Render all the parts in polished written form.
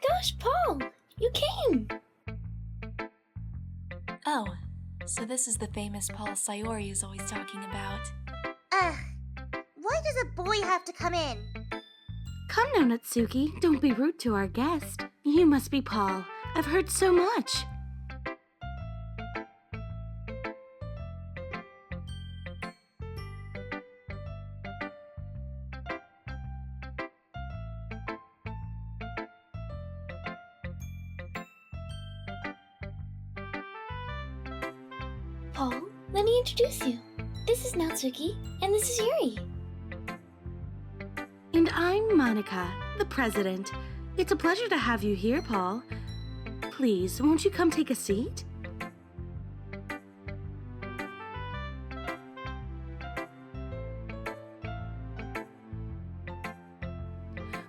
gosh, Paul! You came! Oh, so this is the famous Paul Sayori is always talking about. Why does a boy have to come in? Come now, Natsuki. Don't be rude to our guest. You must be Paul. I've heard so much. Paul, let me introduce you. This is Natsuki, and this is Yuri. And I'm Monika, the president. It's a pleasure to have you here, Paul. Please, won't you come take a seat?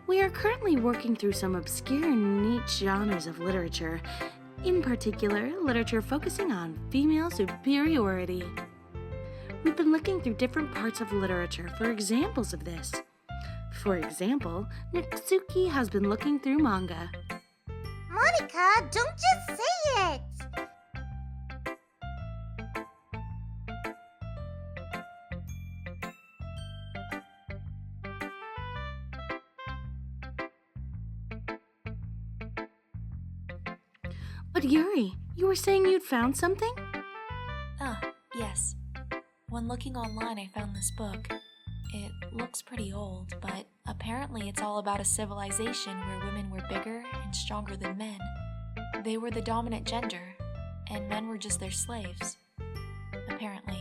We are currently working through some obscure and niche genres of literature, in particular, literature focusing on female superiority. We've been looking through different parts of literature for examples of this. For example, Natsuki has been looking through manga. Monika, don't just say it! But Yuri, you were saying you'd found something? Ah, yes. When looking online, I found this book. It looks pretty old, but apparently it's all about a civilization where women were bigger and stronger than men. They were the dominant gender, and men were just their slaves. Apparently.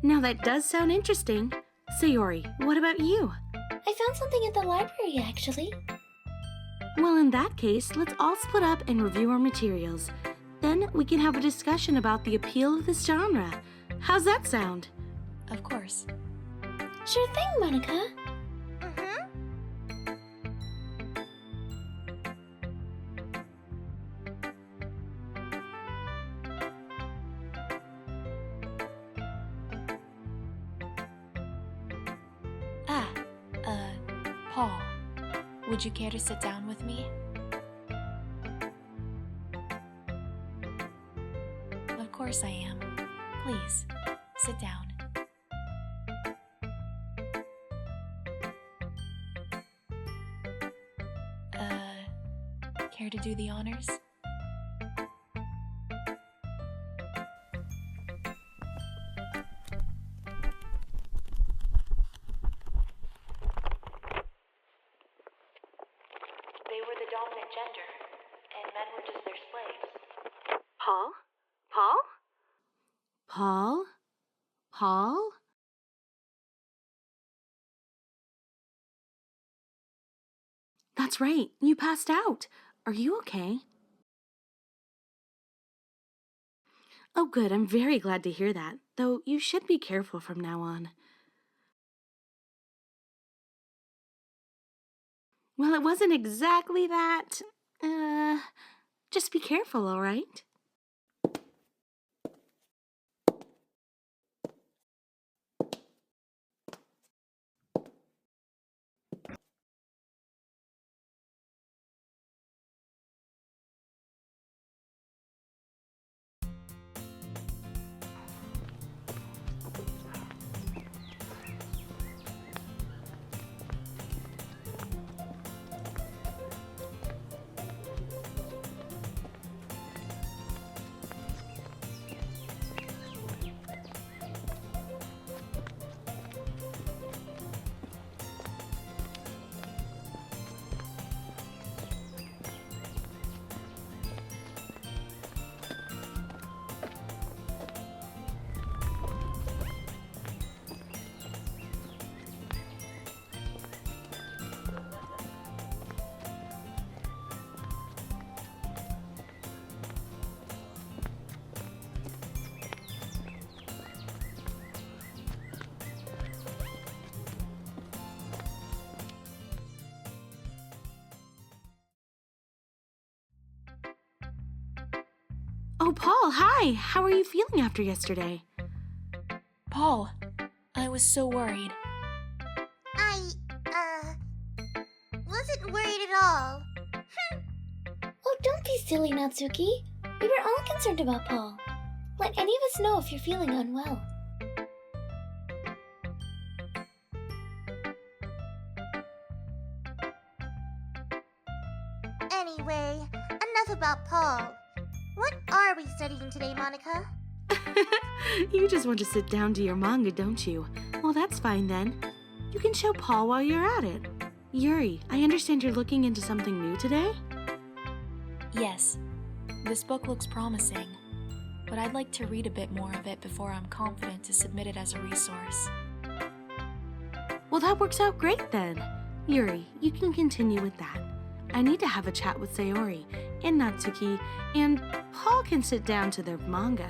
Now that does sound interesting. Sayori, what about you? I found something at the library, actually. Well, in that case, let's all split up and review our materials. Then we can have a discussion about the appeal of this genre. How's that sound? Of course. Sure thing, Monika. Paul, would you care to sit down with me? Of course I am. Please, sit down. Care to do the honors? They were the dominant gender, and men were just their slaves. Paul? Paul? Paul? Paul? That's right, you passed out. Are you okay? Oh good, I'm very glad to hear that, though you should be careful from now on. Well, it wasn't exactly that. Just be careful, all right? Oh, Paul, hi! How are you feeling after yesterday? Paul, I was so worried. I wasn't worried at all. silly Natsuki. We were all concerned about Paul. Let any of us know if you're feeling unwell. Anyway, enough about Paul. What are we studying today, Monika? You just want to sit down to your manga, don't you? Well, that's fine then. You can show Paul while you're at it. Yuri, I understand you're looking into something new today? Yes, this book looks promising, but I'd like to read a bit more of it before I'm confident to submit it as a resource. Well, that works out great then. Yuri, you can continue with that. I need to have a chat with Sayori and Natsuki, and Paul can sit down to their manga.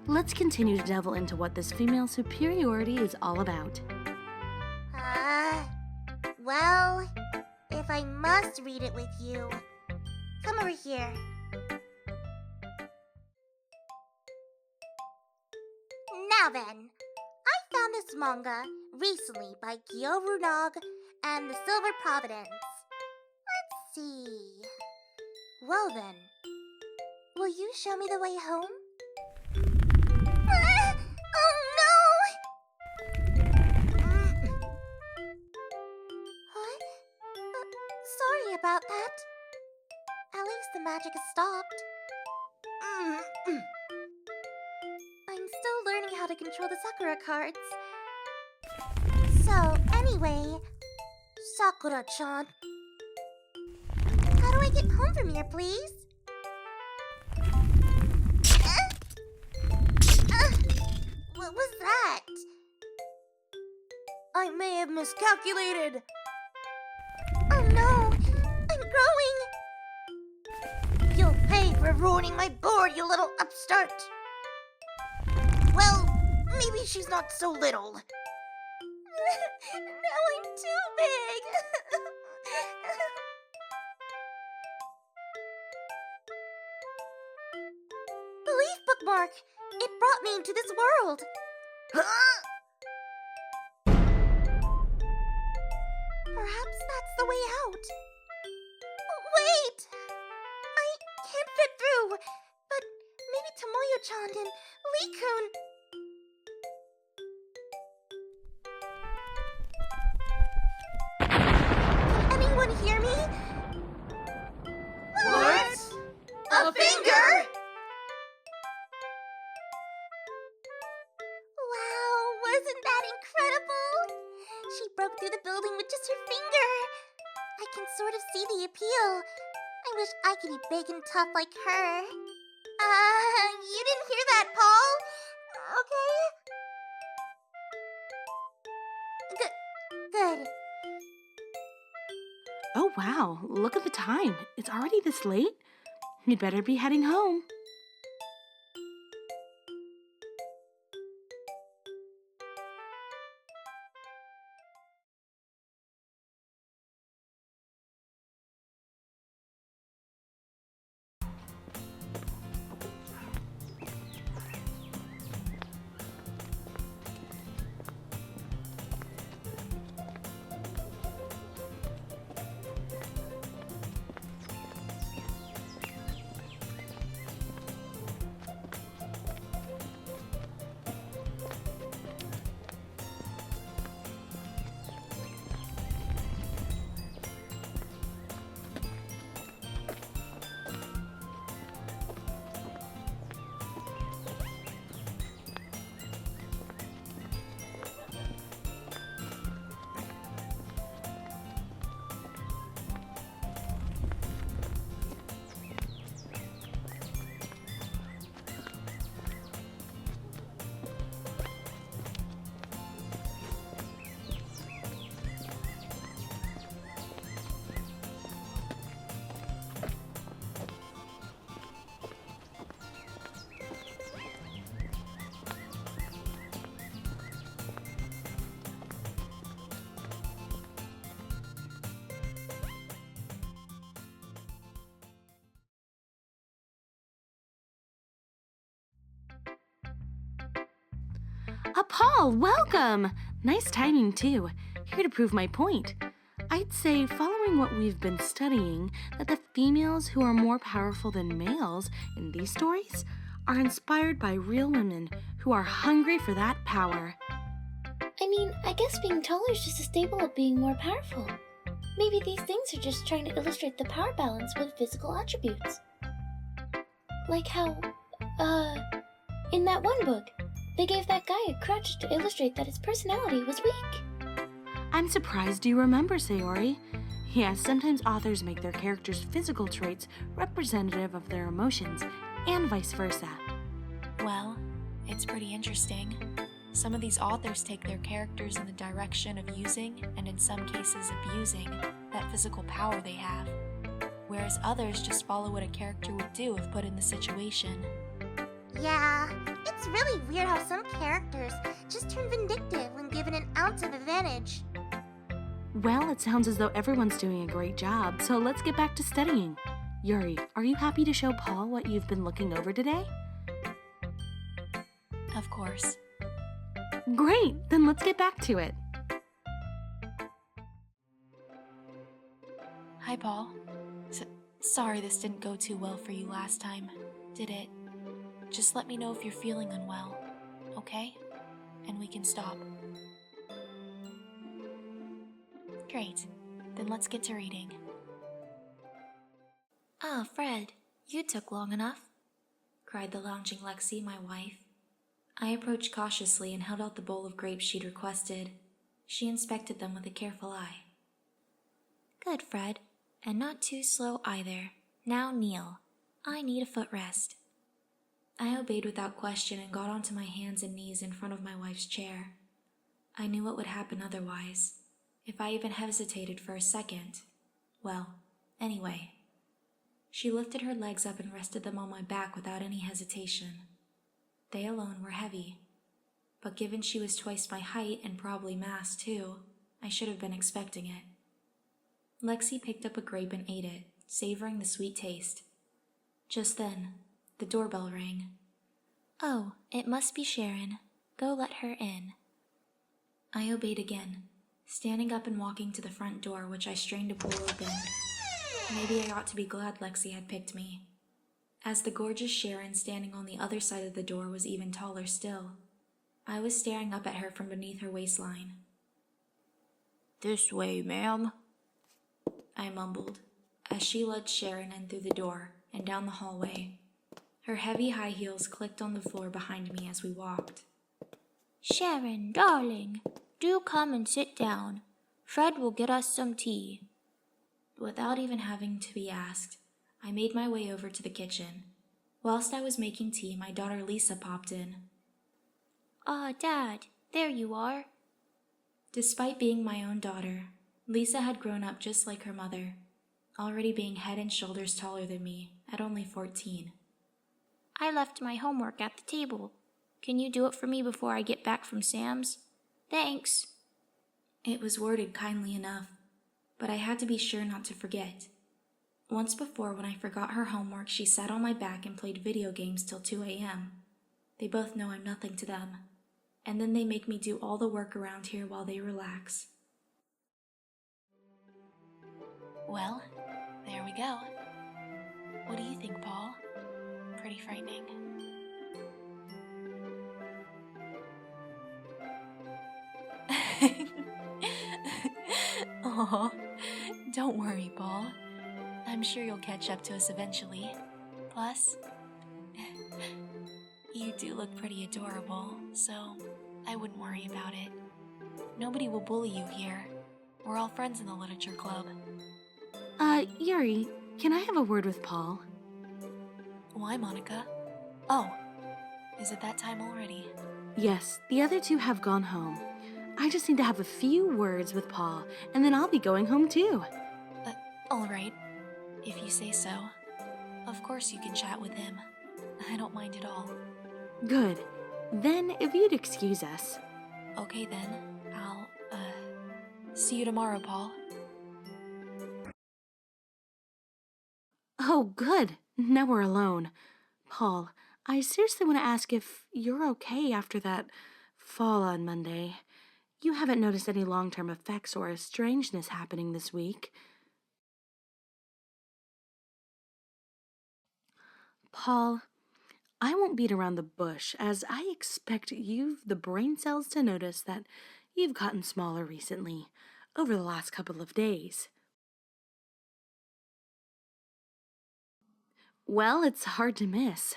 Let's continue to delve into what this female superiority is all about. Well, if I must read it with you, come over here. Now then, I found this manga recently by Gyoru Nog and the Silver Providence. Let's see. Well then, will you show me the way home? Oh no! What? Sorry about that. At least the magic has stopped. I'm still learning how to control the Sakura cards. So, anyway, Sakura-chan, how do I get home from here, please? What was that? I may have miscalculated. Oh no, I'm growing. You'll pay for ruining my board, you little upstart. Well, maybe she's not so little. Now I'm too big. The leaf bookmark. It brought me into this world. Perhaps that's the way out. Wait! I can't fit through. But maybe Tomoyo-chan and Lee-kun. Can anyone hear me? What? A finger? Wow, wasn't that incredible? She broke through the building with just her finger. I can sort of see the appeal. I wish I could be big and tough like her. You didn't hear that, Paul? Okay. Good. Oh wow, look at the time. It's already this late. You'd better be heading home. Paul, welcome! Nice timing, too. Here to prove my point. I'd say, following what we've been studying, that the females who are more powerful than males in these stories are inspired by real women who are hungry for that power. I mean, I guess being taller is just a staple of being more powerful. Maybe these things are just trying to illustrate the power balance with physical attributes. Like how, in that one book, they gave that guy a crutch to illustrate that his personality was weak. I'm surprised you remember, Sayori. Yes, sometimes authors make their characters' physical traits representative of their emotions, and vice versa. Well, it's pretty interesting. Some of these authors take their characters in the direction of using, and in some cases abusing, that physical power they have, whereas others just follow what a character would do if put in the situation. Yeah, it's really weird how some characters just turn vindictive when given an ounce of advantage. Well, it sounds as though everyone's doing a great job, so let's get back to studying. Yuri, are you happy to show Paul what you've been looking over today? Of course. Great, then let's get back to it. Hi, Paul. Sorry this didn't go too well for you last time, did it? Just let me know if you're feeling unwell, okay? And we can stop. Great. Then let's get to reading. Ah, Fred, you took long enough, cried the lounging Lexi, my wife. I approached cautiously and held out the bowl of grapes she'd requested. She inspected them with a careful eye. Good, Fred. And not too slow either. Now kneel. I need a foot rest. I obeyed without question and got onto my hands and knees in front of my wife's chair. I knew what would happen otherwise. If I even hesitated for a second. Well, anyway. She lifted her legs up and rested them on my back without any hesitation. They alone were heavy. But given she was twice my height and probably masked too, I should have been expecting it. Lexi picked up a grape and ate it, savoring the sweet taste. Just then, the doorbell rang. Oh, it must be Sharon. Go let her in. I obeyed again, standing up and walking to the front door, which I strained to pull open. Maybe I ought to be glad Lexi had picked me, as the gorgeous Sharon standing on the other side of the door was even taller still. I was staring up at her from beneath her waistline. This way, ma'am, I mumbled, as she led Sharon in through the door and down the hallway. Her heavy high heels clicked on the floor behind me as we walked. Sharon, darling, do come and sit down. Fred will get us some tea. Without even having to be asked, I made my way over to the kitchen. Whilst I was making tea, my daughter Lisa popped in. Ah, Dad, there you are. Despite being my own daughter, Lisa had grown up just like her mother, already being head and shoulders taller than me at only 14. I left my homework at the table. Can you do it for me before I get back from Sam's? Thanks. It was worded kindly enough, but I had to be sure not to forget. Once before, when I forgot her homework, she sat on my back and played video games till 2 a.m. They both know I'm nothing to them, and then they make me do all the work around here while they relax. Well, there we go. What do you think, Paul? Pretty frightening. Aw, don't worry, Paul. I'm sure you'll catch up to us eventually. Plus, you do look pretty adorable, so I wouldn't worry about it. Nobody will bully you here. We're all friends in the literature club. Yuri, can I have a word with Paul? Why, Monika? Oh, is it that time already? Yes, the other two have gone home. I just need to have a few words with Paul, and then I'll be going home too. All right, if you say so. Of course you can chat with him. I don't mind at all. Good. Then, if you'd excuse us. Okay then, I'll, see you tomorrow, Paul. Oh, good. Now we're alone. Paul, I seriously want to ask if you're okay after that fall on Monday. You haven't noticed any long-term effects or strangeness happening this week. Paul, I won't beat around the bush, as I expect you've the brain cells to notice that you've gotten smaller recently, over the last couple of days. Well, it's hard to miss.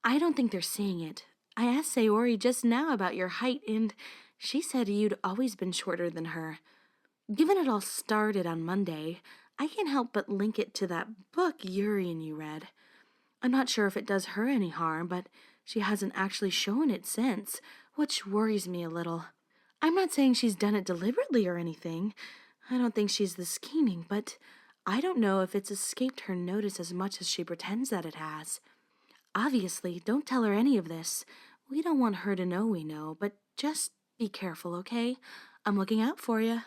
I don't think they're seeing it. I asked Sayori just now about your height, and she said you'd always been shorter than her. Given it all started on Monday, I can't help but link it to that book Yuri and you read. I'm not sure if it does her any harm, but she hasn't actually shown it since, which worries me a little. I'm not saying she's done it deliberately or anything. I don't think she's the scheming, but I don't know if it's escaped her notice as much as she pretends that it has. Obviously, don't tell her any of this. We don't want her to know we know, but just be careful, okay? I'm looking out for you.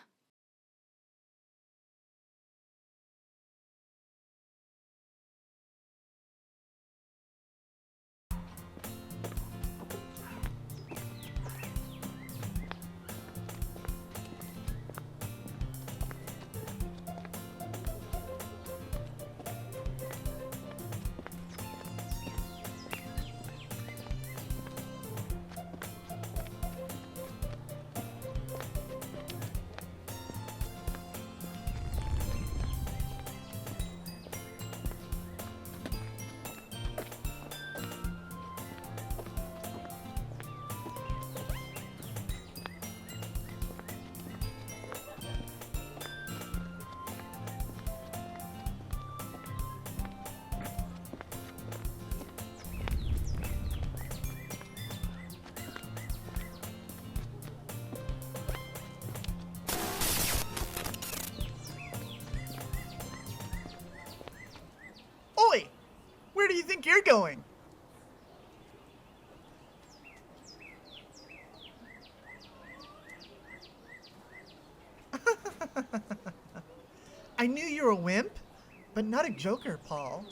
Oi! Where do you think you're going? I knew you were a wimp, but not a joker, Paul.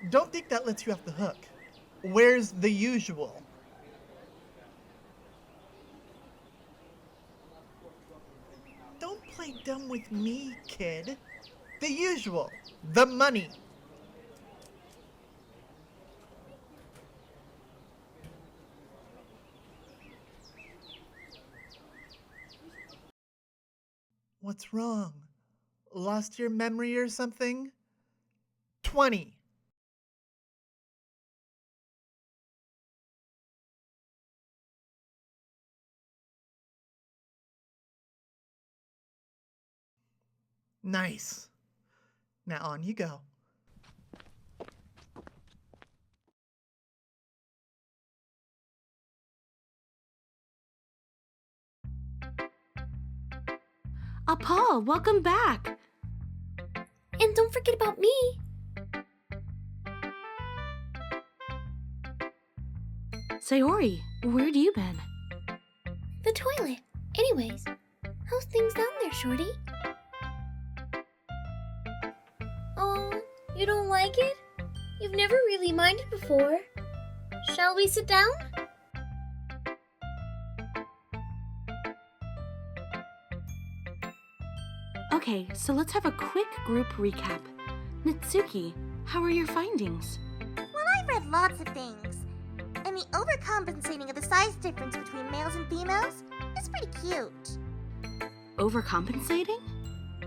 Don't think that lets you off the hook. Where's the usual? Don't play dumb with me, kid. The usual. The money. What's wrong? Lost your memory or something? 20. Nice. Now on you go. Paul, welcome back. And don't forget about me. Sayori, where'd you been? The toilet. Anyways, how's things down there, shorty? Oh, you don't like it? You've never really minded before. Shall we sit down? Okay, so let's have a quick group recap. Natsuki, how are your findings? Well, I've read lots of things, and the overcompensating of the size difference between males and females is pretty cute. Overcompensating?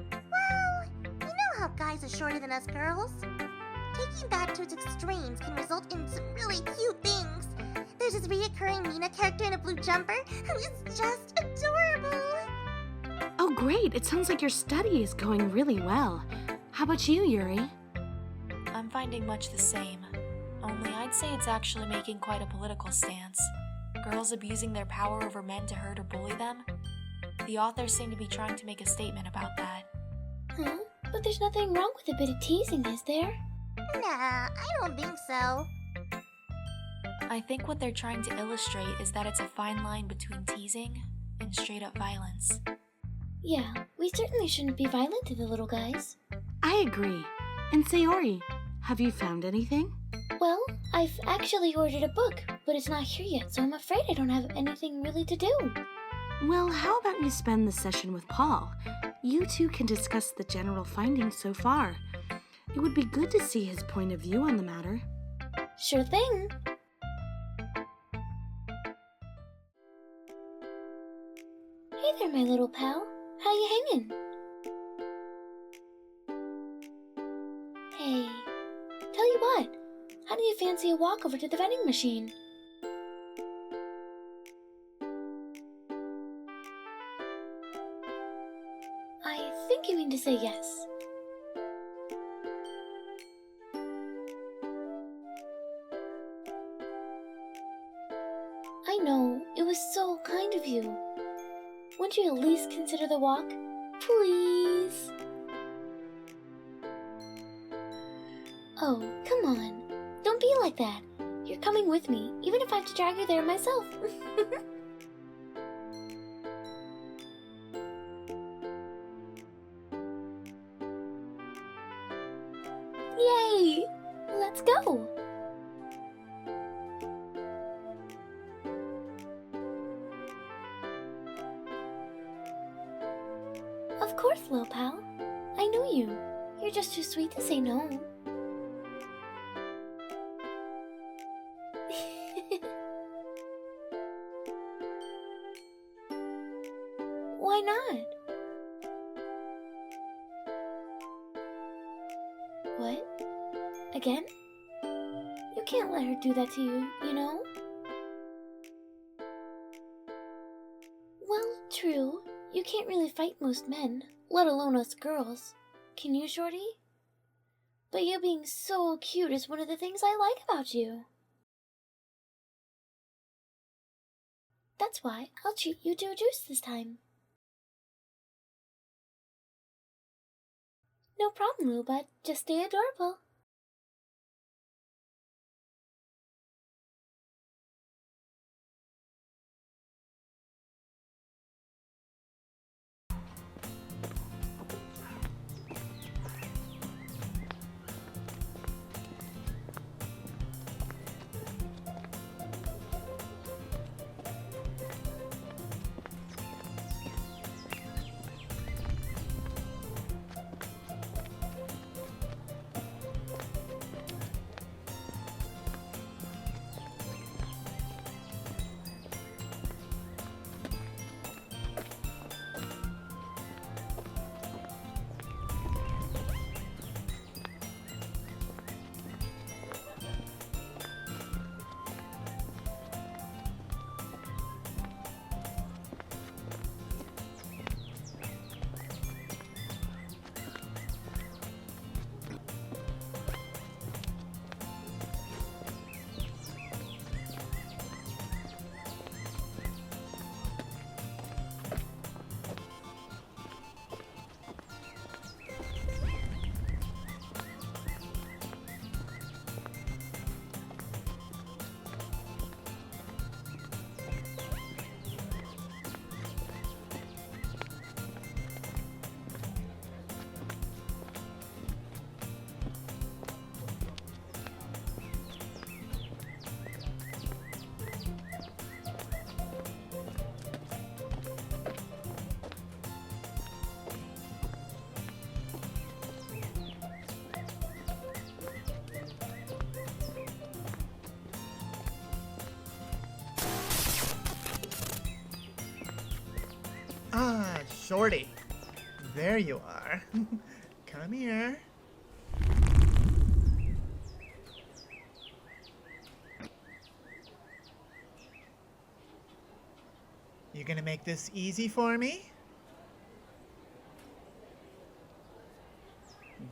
Well, you know how guys are shorter than us girls. Taking that to its extremes can result in some really cute things. There's this reoccurring Nina character in a blue jumper who is just adorable. Oh, great. It sounds like your study is going really well. How about you, Yuri? I'm finding much the same. Only I'd say it's actually making quite a political stance. Girls abusing their power over men to hurt or bully them. The authors seem to be trying to make a statement about that. Huh? But there's nothing wrong with a bit of teasing, is there? Nah, I don't think so. I think what they're trying to illustrate is that it's a fine line between teasing and straight up violence. Yeah, we certainly shouldn't be violent to the little guys. I agree. And Sayori, have you found anything? Well, I've actually ordered a book, but it's not here yet, so I'm afraid I don't have anything really to do. Well, how about you spend the session with Paul? You two can discuss the general findings so far. It would be good to see his point of view on the matter. Sure thing. Hey there, my little pal. How you hanging? Hey, tell you what, how do you fancy a walk over to the vending machine? I think you mean to say yes. I know, it was so kind of you. Wouldn't you at least consider the walk? Please? Oh, come on. Don't be like that. You're coming with me, even if I have to drag you there myself. Yay! Let's go! Of course, little pal. I know you. You're just too sweet to say no. Why not? What? Again? You can't let her do that to you, you know? Well, true. You can't really fight most men, let alone us girls. Can you, Shorty? But you being so cute is one of the things I like about you. That's why I'll treat you to a juice this time. No problem, little bud. Just stay adorable. Ah, Shorty. There you are. Come here. You gonna make this easy for me?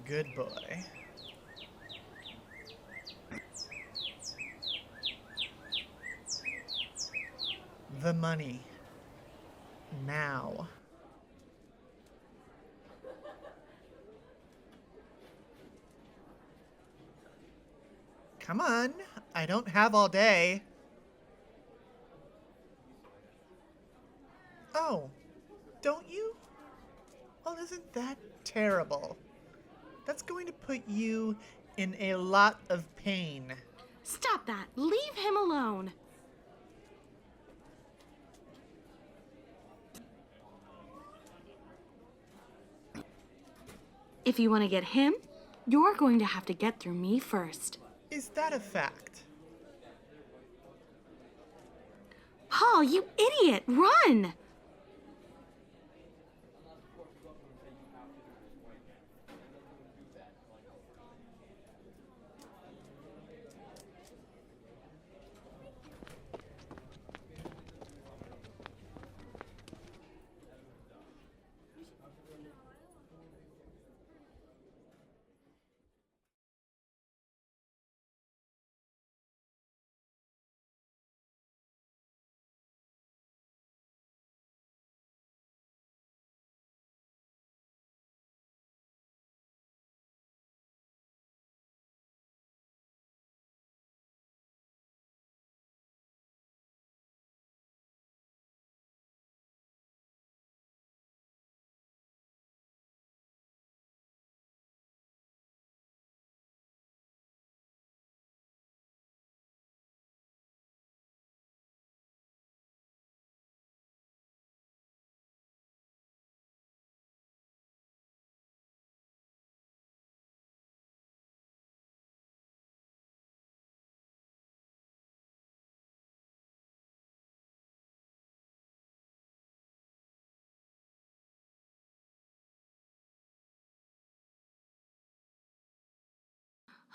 Good boy. The money. Now. Come on, I don't have all day. Oh, don't you? Well, isn't that terrible? That's going to put you in a lot of pain. Stop that! Leave him alone! If you want to get him, you're going to have to get through me first. Is that a fact? Paul, you idiot! Run!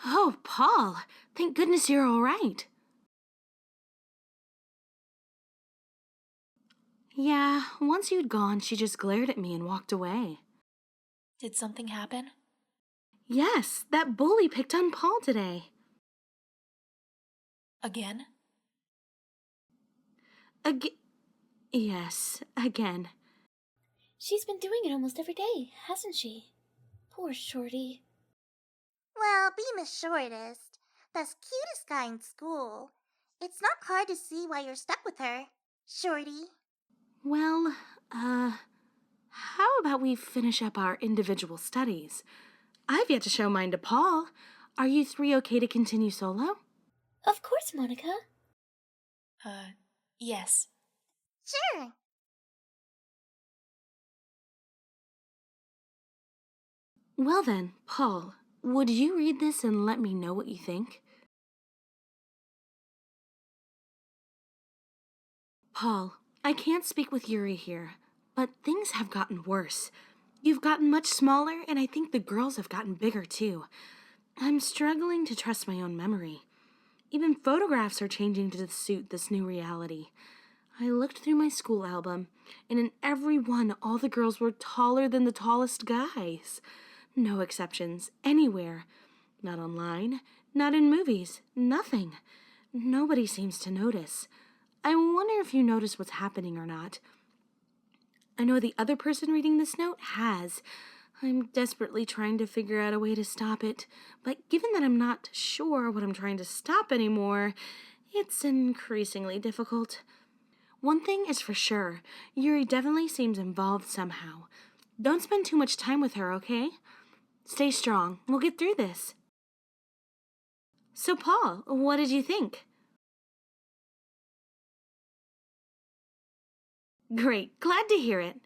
Oh, Paul, thank goodness you're all right. Yeah, once you'd gone, she just glared at me and walked away. Did something happen? Yes, that bully picked on Paul today. Again? Yes, again. She's been doing it almost every day, hasn't she? Poor Shorty. Well, being the shortest, best cutest guy in school, it's not hard to see why you're stuck with her, Shorty. Well, how about we finish up our individual studies? I've yet to show mine to Paul. Are you three okay to continue solo? Of course, Monika. Yes. Sure. Well then, Paul, would you read this and let me know what you think? Paul, I can't speak with Yuri here, but things have gotten worse. You've gotten much smaller, and I think the girls have gotten bigger too. I'm struggling to trust my own memory. Even photographs are changing to suit this new reality. I looked through my school album, and in every one, all the girls were taller than the tallest guys. No exceptions, anywhere. Not online, not in movies, nothing. Nobody seems to notice. I wonder if you notice what's happening or not. I know the other person reading this note has. I'm desperately trying to figure out a way to stop it, but given that I'm not sure what I'm trying to stop anymore, it's increasingly difficult. One thing is for sure, Yuri definitely seems involved somehow. Don't spend too much time with her, okay? Stay strong. We'll get through this. So, Paul, what did you think? Great. Glad to hear it.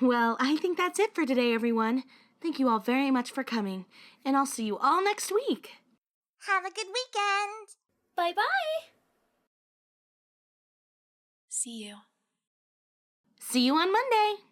Well, I think that's it for today, everyone. Thank you all very much for coming, and I'll see you all next week. Have a good weekend. Bye-bye! See you. See you on Monday.